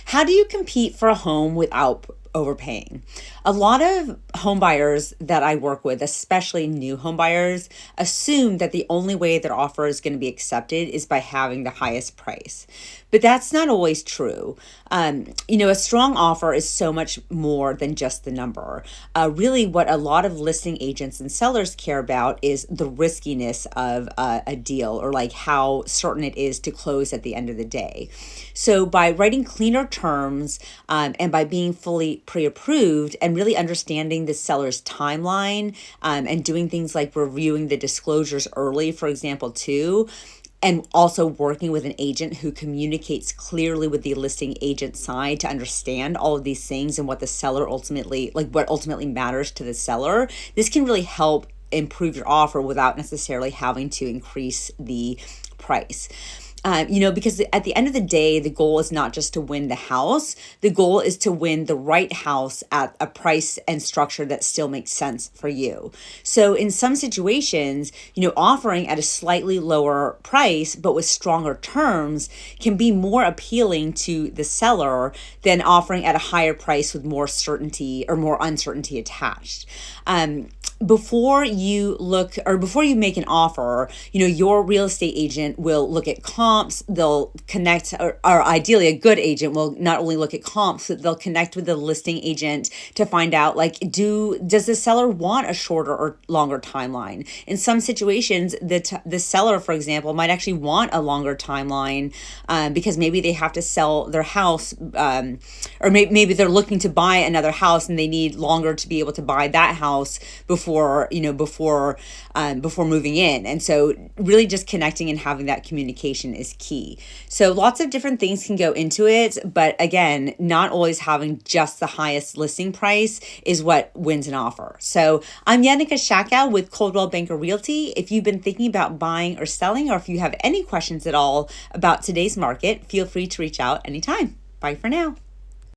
How do you compete for a home without overpaying? A lot of home buyers that I work with, especially new home buyers, assume that the only way their offer is going to be accepted is by having the highest price. But that's not always true. A strong offer is so much more than just the number. Really, what a lot of listing agents and sellers care about is the riskiness of a deal, or like how certain it is to close at the end of the day. So by writing cleaner terms and by being fully pre-approved and really understanding the seller's timeline and doing things like reviewing the disclosures early, for example, too, and also working with an agent who communicates clearly with the listing agent side to understand all of these things and what the seller ultimately, like what ultimately matters to the seller, this can really help improve your offer without necessarily having to increase the price. Because at the end of the day, the goal is not just to win the house. The goal is to win the right house at a price and structure that still makes sense for you. So in some situations, offering at a slightly lower price, but with stronger terms can be more appealing to the seller than offering at a higher price with more certainty or more uncertainty attached. Before you make an offer, your real estate agent will look at comps. They'll connect, or ideally a good agent will not only look at comps, but they'll connect with the listing agent to find out, does the seller want a shorter or longer timeline? In some situations, the seller, for example, might actually want a longer timeline because maybe they have to sell their house, or maybe they're looking to buy another house and they need longer to be able to buy that house before moving in. And so really just connecting and having that communication is key. So lots of different things can go into it, but again, not always having just the highest listing price is what wins an offer. So I'm Yannicka Shakow with Coldwell Banker Realty. If you've been thinking about buying or selling, or if you have any questions at all about today's market, feel free to reach out anytime. Bye for now.